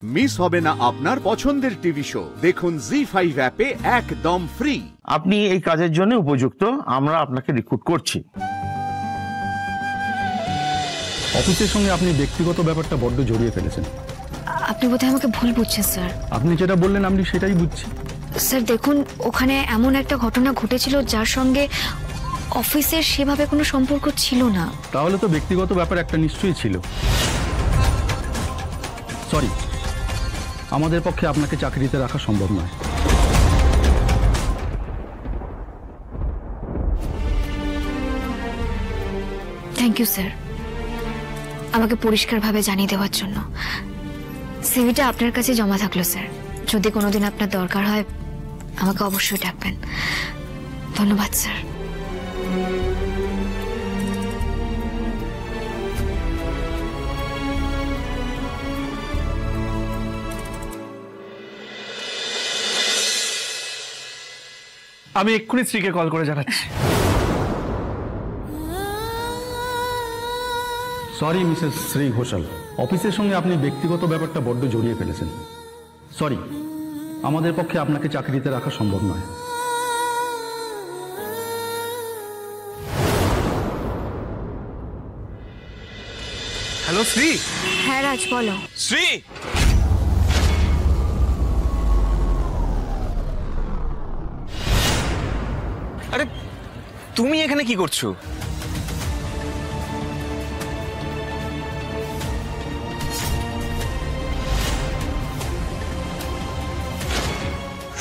Miss হবে না আপনার পছন্দের টিভি শো। দেখুন জি5 অ্যাপে একদম ফ্রি। আপনি এই কাজের জন্য উপযুক্ত, আমরা আপনাকে রিক্রুট করছি। অফিসের সঙ্গে আপনি ব্যক্তিগত ব্যাপারটা বড্ড জড়িয়ে ফেলেছেন। আপনি বোধহয় আমাকে ভুল বুঝছেন স্যার। আপনি যেটা বললেন আমি সেটাই বুঝছি। স্যার দেখুন, ওখানে এমন একটা ঘটনা ঘটেছিল যার সঙ্গে অফিসের সেভাবে কোনো সম্পর্ক ছিল না। তাহলে তো ব্যক্তিগত ব্যাপার একটা নিশ্চয়ই ছিল। সরি, আমাদের পক্ষে আপনাকে চাকরিতে রাখা সম্ভব নয়। থ্যাংক ইউ স্যার, আমাকে পরিষ্কারভাবে জানিয়ে দেওয়ার জন্য। সিভিটা আপনার কাছে জমা থাকলো স্যার, যদি কোনোদিন আপনার দরকার হয় আমাকে অবশ্যই ডাকবেন। ধন্যবাদ স্যার। আমি এক্ষুনি শ্রীকে কল করে জানাচ্ছি। সরি মিসেস শ্রী ঘোষাল, অফিসের সঙ্গে আপনি ব্যক্তিগত ব্যাপারটা বড্ড জড়িয়ে ফেলেছেন। সরি, আমাদের পক্ষে আপনাকে চাকরিতে রাখা সম্ভব নয়। হ্যালো শ্রী। হ্যাঁ রাজ, বলো। শ্রী, আরে তুমি এখানে কি করছো?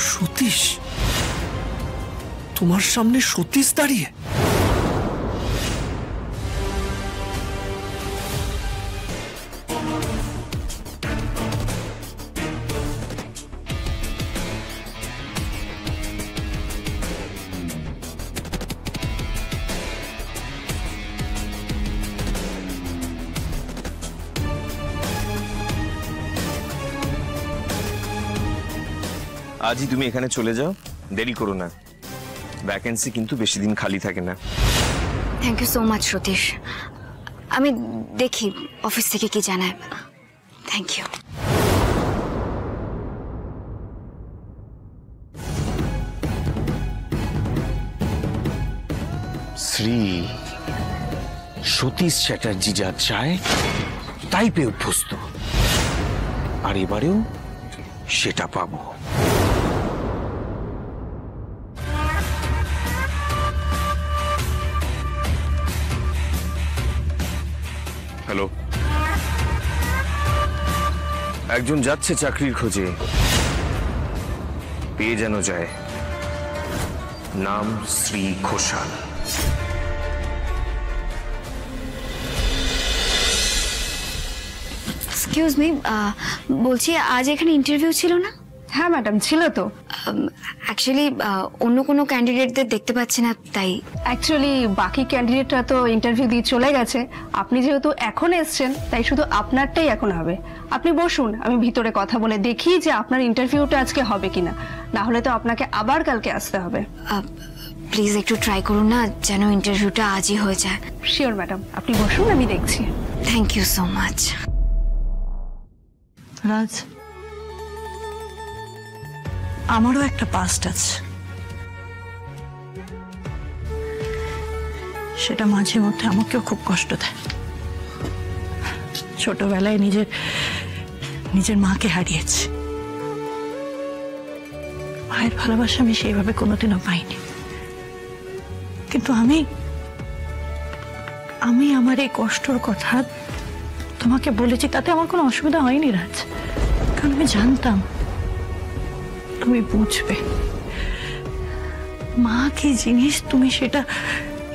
সতীশ, তোমার সামনে সতীশ দাঁড়িয়ে? আজই তুমি এখানে চলে যাও, দেরি করো না। ভ্যাকেন্সি কিন্তু বেশি দিন খালি থাকে না। Thank you so much Satish, আমি দেখি অফিস থেকে কি জানায়। Thank you. শ্রী, সতীশ চ্যাটার্জি যা চায় তাই পেয়ে অভ্যস্ত, আর এবারেও সেটা পাবো। হ্যালো, একজন যাচ্ছে চাকরির খোঁজে, পেয়ে যেন যায়। নাম শ্রী ঘোষাল। এক্সকিউজ মি, বলছি আজ এখানে ইন্টারভিউ ছিল না? হ্যাঁ ম্যাডাম, ছিল তো। অ্যাকচুয়ালি অন্য কোনো ক্যান্ডিডেটদের দেখতে পাচ্ছি না, তাই। অ্যাকচুয়ালি বাকি ক্যান্ডিডেটরা তো ইন্টারভিউ দিয়ে চলে গেছে। আপনি যেহেতু এখন এসছেন, তাই শুধু আপনারটাই এখন হবে। আপনি বসুন, আমি ভিতরে কথা বলে দেখি যে আপনার ইন্টারভিউটা আজকে হবে কিনা। না হলে তো আপনাকে আবার কালকে আসতে হবে। প্লিজ একটু ট্রাই করুন না, যেন ইন্টারভিউটা আজই হয়ে যায়। শিওর ম্যাডাম, আপনি বসুন, আমি দেখছি। Thank you so much. Raj, আমারও একটা পাস্ট আছে, সেটা মাঝে মধ্যে আমাকেও খুব কষ্ট দেয়। ছোটবেলায় নিজের মাকে হারিয়েছি। মায়ের ভালোবাসা আমি সেইভাবে কোনোদিনও পাইনি। কিন্তু আমি আমার এই কষ্টর কথা তোমাকে বলেছি, তাতে আমার কোনো অসুবিধা হয়নি রাজ, কারণ আমি জানতাম তুমি বুঝবে। মা কি জিনিস তুমি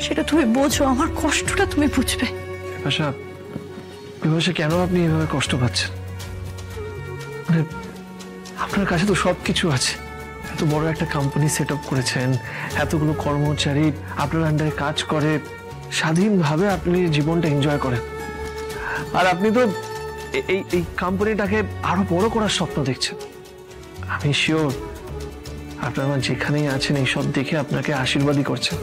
সেটা তুমি বোঝো, আমার কষ্টটা তুমি বুঝবে। বিপাশা, কেন আপনি এভাবে কষ্ট পাচ্ছেন? মানে আপনার কাছে তো সবকিছু আছে, এত বড় একটা কোম্পানি সেট আপ করেছেন, এতগুলো কর্মচারী আপনার আন্ডারে কাজ করে, স্বাধীনভাবে আপনি জীবনটা এনজয় করেন। আর আপনি তো এই কোম্পানিটাকে আরো বড় করার স্বপ্ন দেখছেন। আমি শিওর আপনার মা যেখানেই আছেন এই সব দেখে আপনাকে আশীর্বাদই করছেন।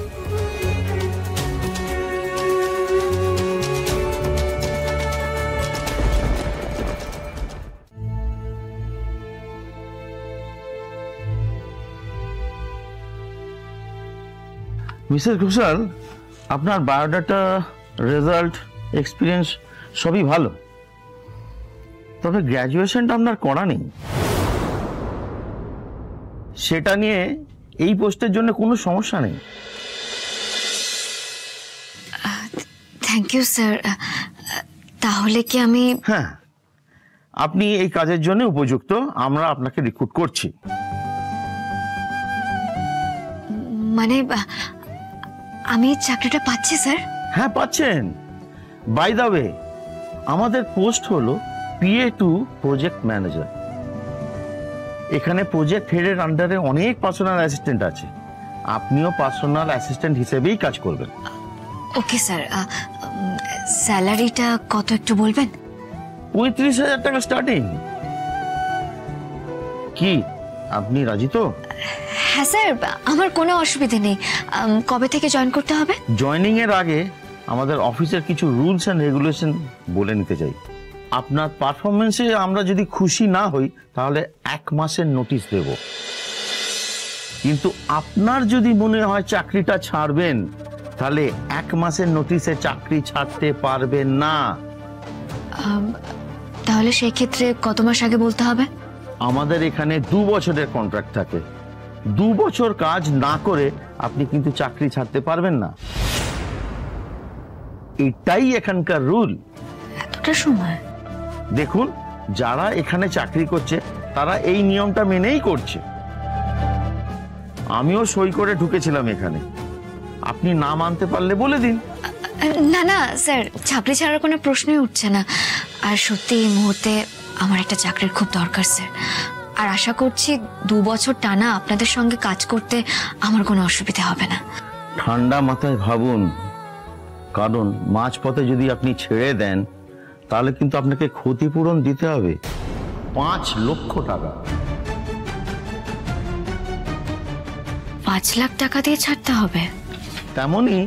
মিসেস ঘোষাল, আপনার বায়োডাটা, রেজাল্ট, এক্সপিরিয়েন্স সবই ভালো, তবে গ্র্যাজুয়েশনটা আপনার করা নেই। সেটা নিয়ে এই পোস্টের জন্য কোনো সমস্যা নেই। Thank you sir. তাহলে কি আমি? হ্যাঁ, আপনি এই কাজের জন্য উপযুক্ত। আমরা আপনাকে রিক্রুট করছি। মানে আমি চাকরিটা পাচ্ছি স্যার? হ্যাঁ, পাচ্ছেন। বাই দ্য ওয়ে, আমাদের পোস্ট হলো PA টু প্রজেক্ট ম্যানেজার। এখানে প্রজেক্ট হেডের আন্ডারে অনেক পার্সোনাল অ্যাসিস্ট্যান্ট আছে। আপনিও পার্সোনাল অ্যাসিস্ট্যান্ট হিসেবেই কাজ করবেন। Okay sir. স্যালারিটা কত একটু বলবেন? 35,000 টাকা স্টার্টিং। কি আপনি রাজি তো? হ্যাঁ স্যার, আমার কোনো অসুবিধা নেই। কবে থেকে জয়েন করতে হবে? জয়েনিং এর আগে আমাদের অফিসের কিছু রুলস এন্ড রেগুলেশন বলে নিতে চাই। আপনার পারফরমেন্সে আমরা যদি খুশি না হই তাহলে 1 মাসের নোটিশ দেব। কিন্তু আপনার যদি মনে হয় চাকরিটা ছাড়বেন, তাহলে 1 মাসের নোটিশে চাকরি ছাড়তে পারবেন না। তাহলে সেই ক্ষেত্রে কত মাস আগে বলতে হবে? আমাদের এখানে 2 বছরের কন্ট্রাক্ট থাকে। 2 বছর কাজ না করে আপনি কিন্তু চাকরি ছাড়তে পারবেন না। এটাই এখানকার রুল। এতটা সময়? দেখুন, যারা এখানে চাকরি করছে তারা এই নিয়মটা মেনেই করছে। আমিও সই করে ঢুকেছিলাম এখানে। আপনি না মানতে পারলে বলে দিন। না না স্যার, চাকরি ছাড়ার কোনো প্রশ্নই উঠছে না। আর সত্যি এই মুহূর্তে আমার একটা চাকরির খুব দরকার স্যার। আর আশা করছি 2 বছর টানা আপনাদের সঙ্গে কাজ করতে আমার কোনো অসুবিধা হবে না। ঠান্ডা মাথায় ভাবুন, কারণ মাঝপথে যদি আপনি ছেড়ে দেন তাহলে কিন্তু আপনাকে ক্ষতিপূরণ দিতে হবে 5 লক্ষ টাকা। 5 লাখ টাকা দিয়ে ছাড়তে হবে? তেমনি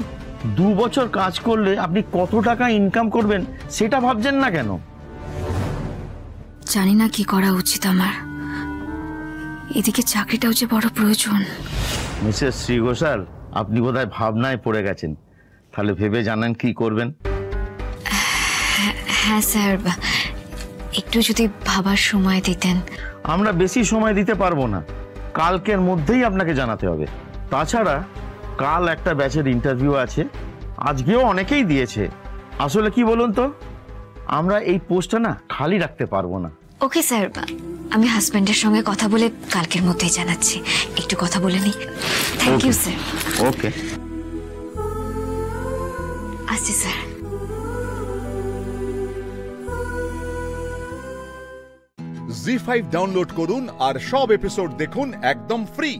2 বছর কাজ করলে আপনি কত টাকা ইনকাম করবেন সেটা ভাবছেন না কেন? জানি না কি করা উচিত আমার। এদিকে চাকরিটাও যে বড় প্রয়োজন। মিসেস শ্রী ঘোষাল, আপনি বোধহয় ভাবনায় পড়ে গেছেন। তাহলে ভেবে জানেন কি করবেন? হ্যাঁ স্যার, একটু যদি ভাবার সময় দিতেন। আমরা বেশি সময় দিতে পারবো না, কালকের মধ্যেই আপনাকে জানাতে হবে। তাছাড়া কাল একটা ব্যাচের ইন্টারভিউ আছে, আজকেও অনেকেই দিয়েছে। আসলে কি বলুন তো, আমরা এই পোস্টটা না খালি রাখতে পারবো না। ওকে স্যার, আমি হাজবেন্ডের সঙ্গে কথা বলে কালকের মধ্যেই জানাচ্ছি। একটু কথা বলে নিই। Thank you sir. ওকে, আসছি স্যার। জি5 ডাউনলোড করুন আর সব এপিসোড দেখুন একদম ফ্রি।